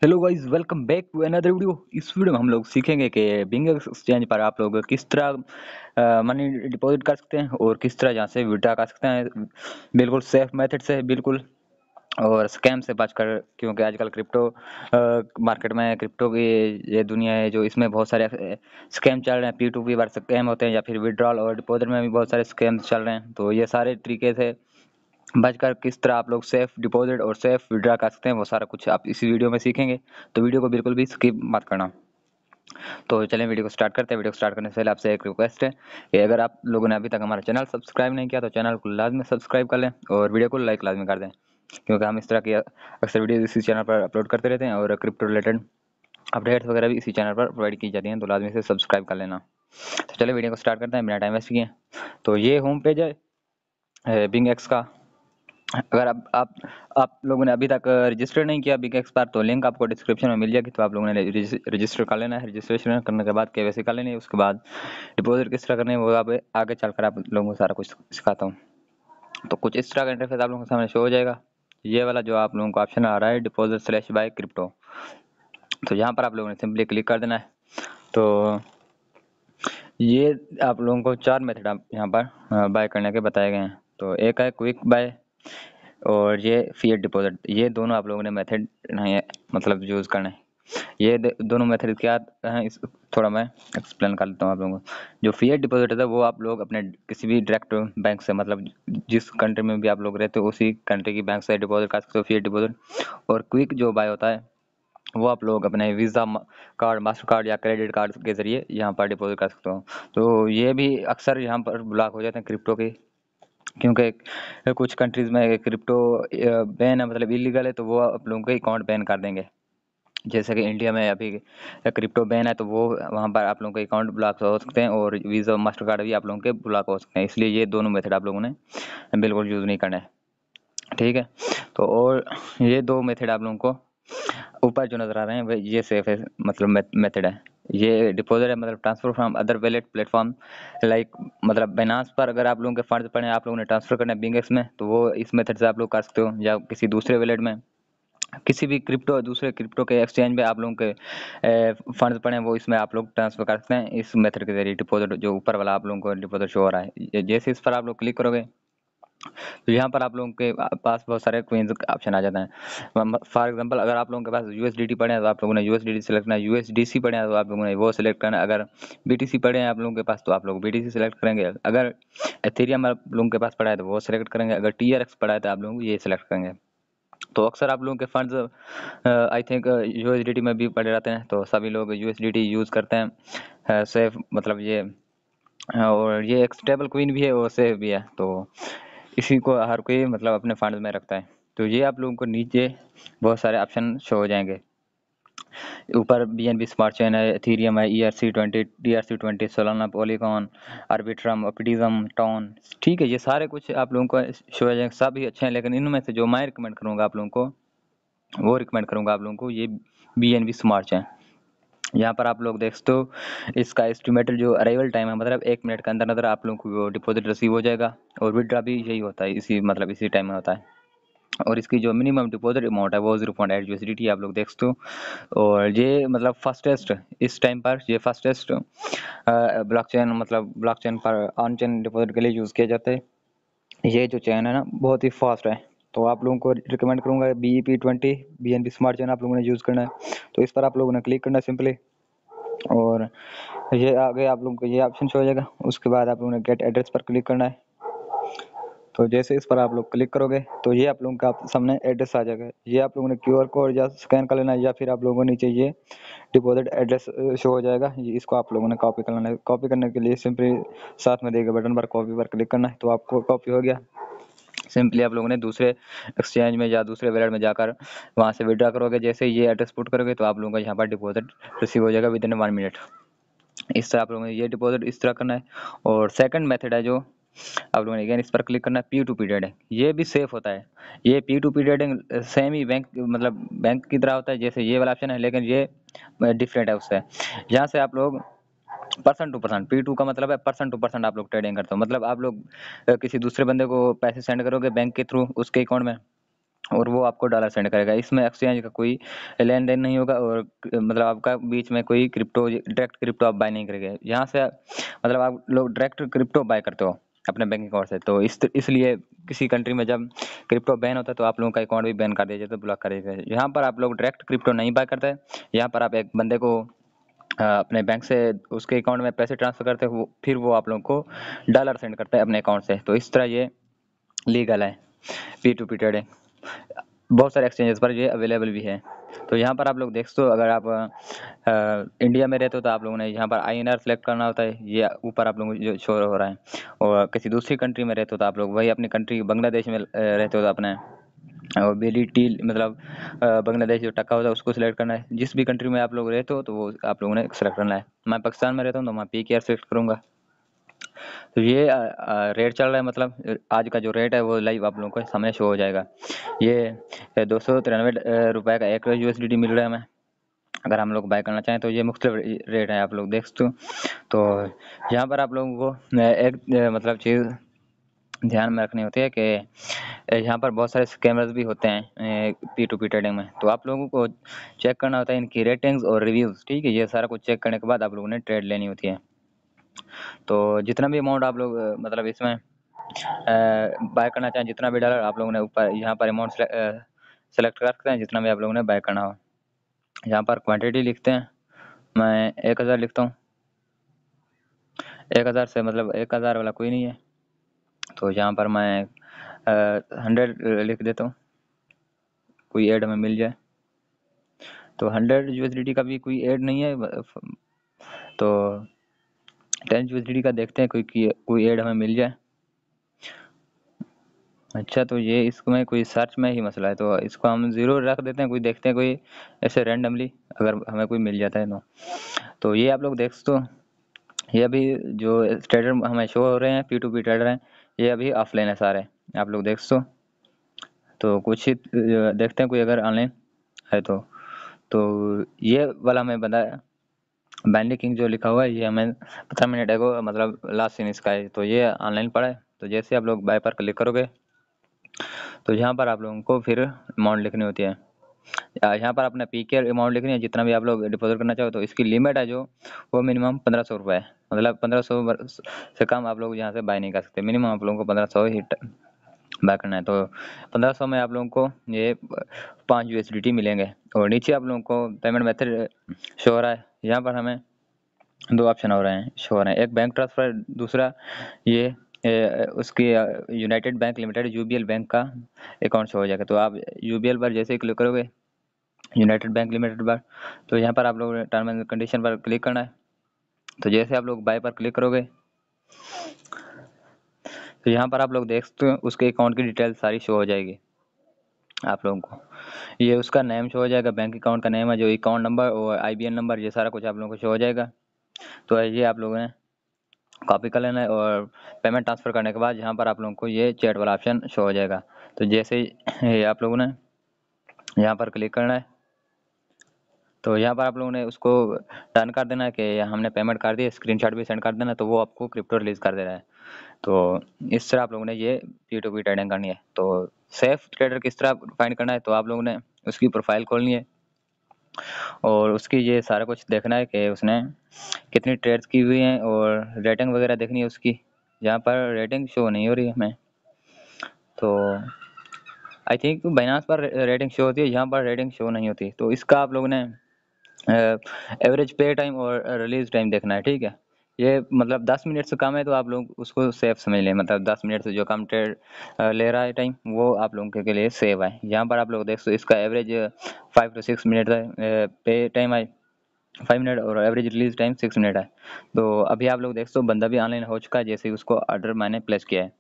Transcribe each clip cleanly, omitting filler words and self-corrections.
Hello guys, welcome back to another video. इस video में हम लोग सीखेंगे कि बिंग एक्सचेंज पर आप लोग किस तरह मनी डिपॉजिट कर सकते हैं और किस तरह यहाँ से विड्रा कर सकते हैं बिल्कुल सेफ मेथड से, बिल्कुल, और स्कैम से बचकर। क्योंकि आजकल क्रिप्टो मार्केट में क्रिप्टो की ये दुनिया है जो इसमें बहुत सारे स्कैम चल रहे हैं। P2P पर स्कैम होते हैं या फिर विड्रॉल और डिपॉजिट में भी बहुत सारे स्कैम चल रहे हैं। तो ये सारे तरीके से बचकर किस तरह आप लोग सेफ डिपॉजिट और सेफ विड्रा कर सकते हैं, वो सारा कुछ आप इसी वीडियो में सीखेंगे। तो वीडियो को बिल्कुल भी स्किप मत करना। तो चलें वीडियो को स्टार्ट करते हैं। वीडियो को स्टार्ट करने से पहले आपसे एक रिक्वेस्ट है कि अगर आप लोगों ने अभी तक हमारा चैनल सब्सक्राइब नहीं किया तो चैनल को लाजमी सब्सक्राइब कर लें और वीडियो को लाइक लाजमी कर दें, क्योंकि हम इस तरह की अक्सर वीडियो इसी चैनल पर अपलोड करते रहते हैं और क्रिप्टो रिलेटेड अपडेट्स वगैरह भी इसी चैनल पर प्रोवाइड की जाती हैं। तो लाजमी से सब्सक्राइब कर लेना। तो चलिए वीडियो को स्टार्ट करते हैं बिना टाइम वेस्ट किए। तो ये होम पेज है बिंग एक्स का। अगर आप लोगों ने अभी तक रजिस्टर नहीं किया बिग एक्स पर, तो लिंक आपको डिस्क्रिप्शन में मिल जाएगी। तो आप लोगों ने रजिस्टर कर लेना है। रजिस्ट्रेशन करने के बाद केवाईसी कर लेनी है। उसके बाद डिपॉजिट किस तरह करनी है वो आप आगे चलकर आप लोगों को सारा कुछ सिखाता हूँ। तो कुछ इस तरह का इंटरफेस आप लोगों के सामने शो हो जाएगा। ये वाला जो आप लोगों को ऑप्शन आ रहा है डिपॉजिट स्लैश बाय क्रिप्टो, तो यहाँ पर आप लोगों ने सिंपली क्लिक कर देना है। तो ये आप लोगों को 4 मेथड आप यहाँ पर बाय करने के बताए गए हैं। तो एक है क्विक बाय और ये फिएट डिपॉजिट। ये दोनों आप लोगों ने मेथड नहीं मतलब यूज़ करना है। ये दोनों मेथड क्या हैं, इस थोड़ा मैं एक्सप्लेन कर देता हूँ आप लोगों को। जो फिएट डिपॉजिट है वो आप लोग अपने किसी भी डायरेक्ट बैंक से, मतलब जिस कंट्री में भी आप लोग रहते हो उसी कंट्री की बैंक से डिपॉजिट कर सकते हो फिएट डिपॉजिट। और क्विक जो बाय होता है वो आप लोग अपने वीज़ा कार्ड, मास्टर कार्ड या क्रेडिट कार्ड के ज़रिए यहाँ पर डिपॉजिट कर सकते हो। तो ये भी अक्सर यहाँ पर ब्लॉक हो जाते हैं क्रिप्टो के, क्योंकि कुछ कंट्रीज़ में क्रिप्टो बैन है, मतलब इलीगल है, तो वो आप लोगों के अकाउंट बैन कर देंगे। जैसे कि इंडिया में अभी क्रिप्टो बैन है, तो वो वहाँ पर आप लोगों के अकाउंट ब्लॉक हो सकते हैं और वीज़ा मास्टर कार्ड भी आप लोगों के ब्लॉक हो सकते हैं। इसलिए ये दोनों मेथड आप लोगों ने बिल्कुल यूज़ नहीं करना है, ठीक है। तो और ये दो मेथड आप लोगों को ऊपर जो नज़र आ रहे हैं वह ये सेफ है, मतलब मेथड है। ये डिपॉजिट है, मतलब transfer from other wallet platform like, मतलब बाइनांस पर अगर आप लोगों के फंड्स पड़े हैं, आप लोगों ने ट्रांसफर करना है बिंगेक्स में, तो वो इस मेथड से आप लोग कर सकते हो। या किसी दूसरे वैलेट में, किसी भी क्रिप्टो दूसरे क्रिप्टो के एक्सचेंज में आप लोगों के फंड्स पड़े हैं, वो इसमें आप लोग ट्रांसफर कर सकते हैं इस मेथड के जरिए। डिपॉजिट जो ऊपर वाला आप लोगों को डिपॉजिट शो हो रहा है, जैसे इस पर आप लोग क्लिक करोगे तो यहाँ पर आप लोगों के पास बहुत सारे क्वींस ऑप्शन आ जाते हैं। फॉर एग्जांपल, अगर आप लोगों के पास यूएसडीटी पड़े हैं तो आप लोगों ने यूएसडीटी सेलेक्ट करना है। यूएसडीसी पड़े हैं तो आप लोगों ने वो सेलेक्ट करना है। अगर बीटीसी पड़े हैं आप लोगों के पास तो आप लोग बीटीसी सेलेक्ट करेंगे। अगर एथेरियम आप लोगों के पास पड़ा है तो वो सेलेक्ट करेंगे। अगर टीआरएक्स पड़ा है तो आप लोग ये सेलेक्ट करेंगे। तो अक्सर आप लोगों के फंड्स आई थिंक यूएसडीटी में भी पड़े रहते हैं, तो सभी लोग यूएसडीटी यूज़ करते हैं सेफ, मतलब ये और ये एक स्टेबल क्वीन भी है और सेफ भी है। तो इसी को हर कोई मतलब अपने फंड में रखता है। तो ये आप लोगों को नीचे बहुत सारे ऑप्शन शो हो जाएंगे। ऊपर बीएनबी स्मार्ट चेन है, एथेरियम है, ERC20, DRC20, Solana, Polygon, Arbitrum, Optimism, Ton, ठीक है। ये सारे कुछ आप लोगों को शो हो जाएंगे, सब ही अच्छे हैं, लेकिन इनमें से जो मैं रिकमेंड करूँगा आप लोगों को, वो रिकमेंड करूँगा आप लोगों को ये बीएनबी स्मार्ट चेन। यहाँ पर आप लोग देख सकते हो इसका एस्टिमेटेड जो अराइवल टाइम है, मतलब 1 मिनट के अंदर अंदर आप लोगों को डिपॉजिट रिसीव हो जाएगा। और विड्रा भी यही होता है, इसी मतलब इसी टाइम में होता है। और इसकी जो मिनिमम डिपॉजिट अमाउंट है वो 0.8 USDT आप लोग देख सकते हो। और ये मतलब फर्स्टेस्ट इस टाइम पर, ये फर्स्टेस्ट ब्लॉकचेन, मतलब ब्लॉकचेन पर ऑन चेन डिपॉजिट के लिए यूज़ किया जाता है। ये जो चेन है ना बहुत ही फास्ट है, तो आप लोगों को रिकमेंड करूँगा BEP20 BNB स्मार्ट चेन आप लोगों ने यूज़ करना है। तो इस पर आप लोगों ने क्लिक करना है सिंपली, और ये आगे आप लोगों को ये ऑप्शन शो हो जाएगा। उसके बाद आप लोगों ने गेट एड्रेस पर क्लिक करना है। तो जैसे इस पर आप लोग क्लिक करोगे तो ये आप लोगों का सामने एड्रेस आ जाएगा। ये आप लोगों ने QR कोड या स्कैन कर लेना है, या फिर आप लोगों को नीचे ये डिपॉजिट एड्रेस शो हो जाएगा। इसको आप लोगों ने कॉपी कर लेना है। कॉपी करने के लिए सिंपली साथ में दिए गए बटन पर कॉपी पर क्लिक करना है, तो आपको कॉपी हो गया। सिंपली आप लोगों ने दूसरे एक्सचेंज में या दूसरे वैलेट में जाकर वहाँ से विड्रा करोगे। जैसे ये एड्रेस पुट करोगे तो आप लोगों का यहाँ पर डिपॉजिट रिसीव हो जाएगा विदिन 1 मिनट। इस तरह आप लोगों ने ये डिपॉजिट इस तरह करना है। और सेकंड मेथड है जो आप लोगों ने अगेन इस पर क्लिक करना है, P2P ट्रेडिंग। ये भी सेफ होता है। ये P2P ट्रेडिंग सेम ही बैंक, मतलब बैंक की तरह होता है जैसे ये वाला ऑप्शन है, लेकिन ये डिफरेंट है उससे। यहाँ से आप लोग पर्सन टू पर्सन, P2 का मतलब है पर्सन टू पर्सन आप लोग ट्रेडिंग करते हो। मतलब आप लोग किसी दूसरे बंदे को पैसे सेंड करोगे बैंक के थ्रू उसके अकाउंट में, और वो आपको डॉलर सेंड करेगा। इसमें एक्सचेंज का कोई लेन देन नहीं होगा और मतलब आपका बीच में कोई क्रिप्टो डायरेक्ट क्रिप्टो आप बाय नहीं करेंगे। यहाँ से मतलब आप लोग डायरेक्ट क्रिप्टो बाय करते हो अपने बैंक अकाउंट से, तो इसलिए किसी कंट्री में जब क्रिप्टो बैन होता है तो आप लोगों का अकाउंट भी बैन कर दिया जाता है, ब्लॉक कर दिया जाता है। यहाँ पर आप लोग डायरेक्ट क्रिप्टो नहीं बाय करते। यहाँ पर आप एक बंदे को अपने बैंक से उसके अकाउंट में पैसे ट्रांसफर करते हैं, वो फिर वो आप लोगों को डॉलर सेंड करता है अपने अकाउंट से। तो इस तरह ये लीगल है P2P ट्रेडिंग। बहुत सारे एक्सचेंजेस पर ये अवेलेबल भी है। तो यहाँ पर आप लोग देख सकते हो, अगर आप इंडिया में रहते हो तो आप लोगों ने यहाँ पर INR सेलेक्ट करना होता है, ये ऊपर आप लोगों को जो शो हो रहा है। और किसी दूसरी कंट्री में रहते हो तो आप लोग वही अपनी कंट्री बांग्लादेश में रहते हो तो अपने और BDT मतलब बांग्लादेश जो टका होता है उसको सिलेक्ट करना है। जिस भी कंट्री में आप लोग रहते हो तो वो आप लोगों ने सेलेक्ट करना है। मैं पाकिस्तान में रहता हूँ तो मैं PKR सेलेक्ट करूँगा। तो ये रेट चल रहा है, मतलब आज का जो रेट है वो लाइव आप लोगों को सामने शो हो जाएगा। ये 293 रुपये का एक USDT मिल रहा है हमें। अगर हम लोग बाय करना चाहें तो ये मुख्तलिफ रेट है, आप लोग देख सकते हो। तो यहाँ पर आप लोगों को एक मतलब चीज़ ध्यान में रखनी होती है कि यहाँ पर बहुत सारे स्कैमर्स भी होते हैं P2P ट्रेडिंग में। तो आप लोगों को चेक करना होता है इनकी रेटिंग्स और रिव्यूज़, ठीक है। ये सारा कुछ चेक करने के बाद आप लोगों ने ट्रेड लेनी होती है। तो जितना भी अमाउंट आप लोग मतलब इसमें बाय करना चाहें, जितना भी डॉलर आप लोगों ने ऊपर यहाँ पर अमाउंट सेलेक्ट कर सकते हैं, जितना भी आप लोगों ने बाय करना हो। यहाँ पर क्वांटिटी लिखते हैं, मैं 1000 लिखता हूँ। 1000 से मतलब 1000 वाला कोई नहीं है, तो यहाँ पर मैं 100 लिख देता हूँ, कोई ऐड हमें मिल जाए। तो 100 USDT का भी कोई ऐड नहीं है, तो 10 USDT का देखते हैं कोई ऐड हमें मिल जाए। अच्छा, तो ये इसमें कोई सर्च में ही मसला है, तो इसको हम 0 रख देते हैं। कोई देखते हैं कोई ऐसे रैंडमली अगर हमें कोई मिल जाता है तो ये आप लोग देख सकते हो। ये अभी जो ट्रेडर हमें शो हो रहे हैं P2P ट्रेडर हैं, ये अभी ऑफलाइन है सारे, आप लोग देख सकते हो। तो कुछ ही देखते हैं कोई अगर ऑनलाइन है तो ये वाला हमें बताया बैंडी किंग जो लिखा हुआ है, ये हमें 15 मिनट एगो मतलब लास्ट सीन इसका है, तो ये ऑनलाइन पड़ा है। तो जैसे आप लोग बाय पर क्लिक करोगे तो यहाँ पर आप लोगों को फिर अमाउंट लिखनी होती है। यहाँ पर अपना PKR अमाउंट लिखनी है, जितना भी आप लोग डिपॉजिट करना चाहो। तो इसकी लिमिट है जो वो मिनिमम 1500 रुपये है, मतलब 1500 से कम आप लोग यहाँ से बाय नहीं कर सकते। मिनिमम आप लोगों को 1500 ही बाय करना है। तो 1500 में आप लोगों को ये 5 USDT मिलेंगे। और नीचे आप लोगों को पेमेंट मेथड शो हो रहा है। यहाँ पर हमें 2 ऑप्शन हो रहे हैं शो हो रहे हैं, एक बैंक ट्रांसफ़र, दूसरा ये उसकी United bank limited UBL bank का अकाउंट शो हो जाएगा। तो आप UBL पर जैसे ही क्लिक करोगे, यूनाइटेड बैंक लिमिटेड पर, तो यहाँ पर आप लोग टर्म एंड कंडीशन पर क्लिक करना है। तो जैसे आप लोग बाय पर क्लिक करोगे तो यहाँ पर आप लोग देख सकते हो उसके अकाउंट की डिटेल सारी शो हो जाएगी आप लोगों को। ये उसका नेम शो हो जाएगा, बैंक अकाउंट का नेम है, जो अकाउंट नंबर और IBN नंबर, ये सारा कुछ आप लोगों को शो हो जाएगा। तो ये आप लोगों ने कॉपी कर लेना है और पेमेंट ट्रांसफ़र करने के बाद यहाँ पर आप लोगों को ये चैट वाला ऑप्शन शो हो जाएगा। तो जैसे ही आप लोगों ने यहाँ पर क्लिक करना है तो यहाँ पर आप लोगों ने उसको डन कर देना है कि हमने पेमेंट कर दी, स्क्रीनशॉट भी सेंड कर देना, तो वो आपको क्रिप्टो रिलीज़ कर दे रहा है। तो इस तरह आप लोगों ने ये P2P ट्रेडिंग करनी है। तो सेफ ट्रेडर किस तरह फाइंड करना है, तो आप लोगों ने उसकी प्रोफाइल खोलनी है और उसकी ये सारा कुछ देखना है कि उसने कितनी ट्रेड्स की हुई हैं और रेटिंग वगैरह देखनी है उसकी। यहाँ पर रेटिंग शो नहीं हो रही है हमें, तो आई थिंक बाइनांस पर रेटिंग शो होती है, यहाँ पर रेटिंग शो नहीं होती। तो इसका आप लोगों ने एवरेज पे टाइम और रिलीज टाइम देखना है, ठीक है। ये मतलब 10 मिनट से कम है तो आप लोग उसको सेफ समझ लें, मतलब 10 मिनट से जो कम ट्रेड ले रहा है टाइम, वो आप लोगों के लिए सेव है। यहाँ पर आप लोग देख सकते इसका एवरेज 5 to 6 मिनट है, पे टाइम है 5 मिनट और एवरेज रिलीज टाइम 6 मिनट है। तो अभी आप लोग देख सकते हो बंदा भी ऑनलाइन हो चुका है, जैसे ही उसको ऑर्डर मैंने प्लेस किया है।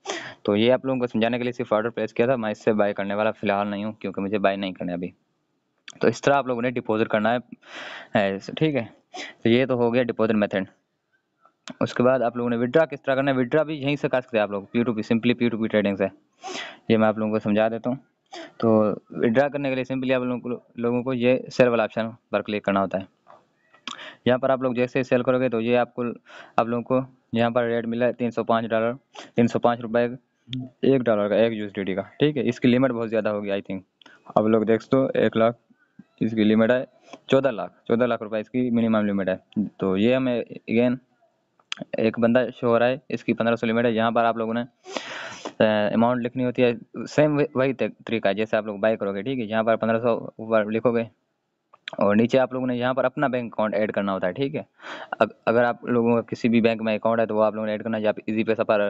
तो ये आप लोगों को समझाने के लिए सिर्फ ऑर्डर प्लेस किया था, मैं इससे बाय करने वाला फिलहाल नहीं हूँ क्योंकि मुझे बाय नहीं करना अभी। तो इस तरह आप लोगों ने डिपॉजिट करना है, ठीक है। तो ये तो हो गया डिपॉजिट मेथड। उसके बाद आप लोगों ने विड्रा किस तरह करना है, विड्रा भी यहीं से कर सकते हैं आप लोग P2P, सिंपली P2P ट्रेडिंग से। ये मैं आप लोगों को समझा देता हूँ। तो विड्रा करने के लिए सिंपली आप लोगों को ये सेल वाला ऑप्शन पर क्लिक करना होता है। यहाँ पर आप लोग जैसे सेल करोगे तो ये आप लोगों को यहाँ पर रेट मिला है $305, $305 $1 का 1 USDT का, ठीक है। इसकी लिमिट बहुत ज़्यादा होगी आई थिंक, आप लोग देख सकते हो 1 लाख इसकी लिमिट है, 14 लाख रुपए इसकी मिनिमम लिमिट है। तो ये हमें अगेन एक बंदा शो हो रहा है, इसकी 1500 लिमिट है। यहाँ पर आप लोगों ने अमाउंट लिखनी होती है, सेम वही तरीका है जैसे आप लोग बाय करोगे, ठीक है। यहाँ पर 1500 ऊपर लिखोगे और नीचे आप लोगों ने यहाँ पर अपना बैंक अकाउंट ऐड करना होता है, ठीक है। अगर आप लोगों का किसी भी बैंक में अकाउंट है तो वो आप लोगों ने ऐड करना है। या इजी पैसा पर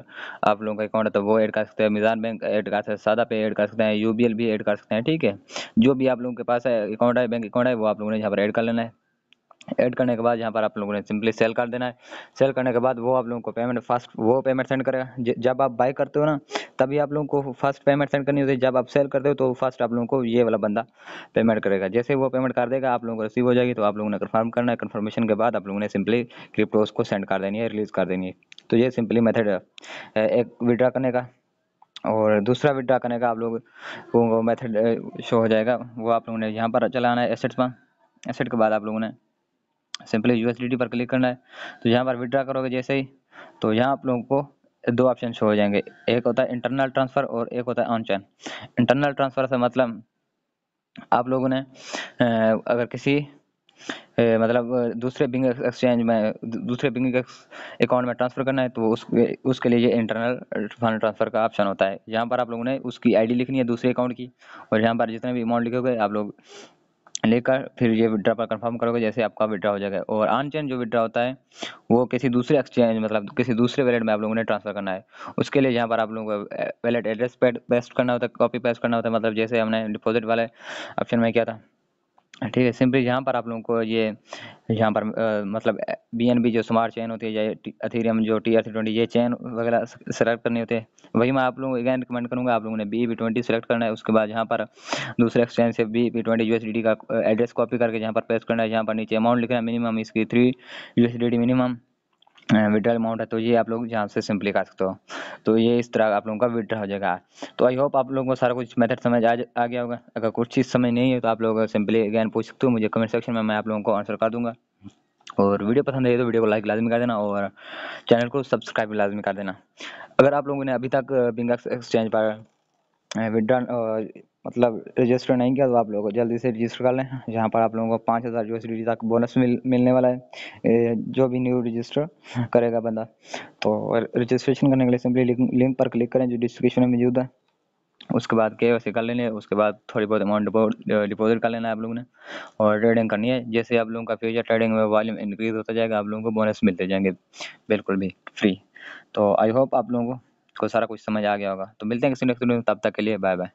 आप लोगों का अकाउंट है तो वो ऐड कर सकते हैं, मिजान बैंक ऐड कर सकते हैं, सादा पे ऐड कर सकते हैं, यूबीएल भी ऐड कर सकते हैं, ठीक है। जो भी आप लोगों के पास है अकाउंट है, बैंक अकाउंट है, वो आप लोगों ने यहाँ पर ऐड कर लेना है। ऐड करने के बाद यहाँ पर आप लोगों ने सिंपली सेल कर देना है। सेल करने के बाद वो आप लोगों को पेमेंट फास्ट वो पेमेंट सेंड करेगा। जब आप बाय करते हो ना तभी आप लोगों को फर्स्ट पेमेंट सेंड करनी होती है। जब आप सेल करते हो तो फर्स्ट आप लोगों को ये वाला बंदा पेमेंट करेगा। जैसे वो पेमेंट कर देगा आप लोगों को रिसीव हो जाएगी, तो आप लोगों ने कंफर्म करना है। कंफर्मेशन के बाद आप लोगों ने सिंपली क्रिप्टो उसको सेंड कर देनी है, रिलीज कर देनी है। तो ये सिंपली मेथड है एक विड्रा करने का। और दूसरा विड्रा करने का आप लोग को मेथड शो हो जाएगा, वो आप लोगों ने यहाँ पर चलाना है एसेट्स में। एसेट के बाद आप लोगों ने सिंपली यूएसडीटी पर क्लिक करना है। तो यहाँ पर विड्रा करोगे जैसे ही, तो यहाँ आप लोगों को दो ऑप्शन शो हो जाएंगे, एक होता है इंटरनल ट्रांसफर और एक होता है ऑन चेन। इंटरनल ट्रांसफर से मतलब आप लोगों ने अगर किसी मतलब दूसरे बिंग एक्सचेंज में दूसरे बिंग अकाउंट में ट्रांसफर करना है तो उसके लिए ये इंटरनल फंड ट्रांसफर का ऑप्शन होता है। यहाँ पर आप लोगों ने उसकी आईडी लिखनी है दूसरे अकाउंट की, और यहाँ पर जितने भी अमाउंट लिखोगे आप लोग लेकर फिर ये विड्रा पर कंफर्म करोगे, जैसे आपका विड्रा हो जाएगा। और ऑन चेन जो विड्रा होता है वो किसी दूसरे एक्सचेंज मतलब किसी दूसरे वैलेट में आप लोगों ने ट्रांसफर करना है। उसके लिए यहाँ पर आप लोगों को वैलेट एड्रेस पेस्ट करना होता है, कॉपी पेस्ट करना होता है, मतलब जैसे हमने डिपॉजिट वाले ऑप्शन में किया था, ठीक है। सिंपली यहाँ पर आप लोगों को ये यहाँ पर मतलब बीएनबी जो स्मार्ट चेन होती है या एथेरियम जो TRC20 ये चेन वगैरह सेलेक्ट करनी होती है। वही मैं आप लोगों को अगैन रिकमेंड करूँगा, आप लोगों ने BEP20 सेलेक्ट करना है। उसके बाद यहाँ पर दूसरे एक्सचेंज से BEP20 USDT का एड्रेस कॉपी करके यहाँ पर पेस्ट करना है। यहाँ पर नीचे अमाउंट लिखना है, मिनिमम इसकी 3 USDT मिनिमम विड्रॉल अमाउंट है, तो ये आप लोग यहाँ से सिंपली कर सकते हो। तो ये इस तरह आप लोगों का विड्रॉ हो जाएगा। तो आई होप आप लोगों को सारा कुछ मेथड समझ आ गया होगा। अगर कुछ चीज़ समझ नहीं है तो आप लोग सिंपली अगैन पूछ सकते हो मुझे कमेंट सेक्शन में, मैं आप लोगों को आंसर कर दूंगा। और वीडियो पसंद है तो वीडियो को लाइक लाजमी कर देना और चैनल को सब्सक्राइब भी लाजमी कर देना। अगर आप लोगों ने अभी तक बिंगक्स एक्सचेंज पर विड्रॉ मतलब रजिस्टर नहीं किया तो आप लोगों को जल्दी से रजिस्टर कर लें। यहाँ पर आप लोगों को 5000 USDT तक बोनस मिलने वाला है जो भी न्यू रजिस्टर करेगा बंदा। तो रजिस्ट्रेशन करने के लिए सिंपली लिंक पर क्लिक करें जो डिस्क्रिप्शन में मौजूद है। उसके बाद KYC कर लेने, उसके बाद थोड़ी बहुत अमाउंट डिपॉजिट कर लेना है आप लोगों ने और ट्रेडिंग करनी है। जैसे आप लोगों का फ्यूचर ट्रेडिंग में वॉल्यूम इंक्रीज होता जाएगा आप लोगों को बोनस मिलते जाएंगे बिल्कुल भी फ्री। तो आई होप आप लोगों को सारा कुछ समझ आ गया होगा। तो मिलते हैं किसी नेक्स्ट वीडियो में, तब तक के लिए बाय बाय।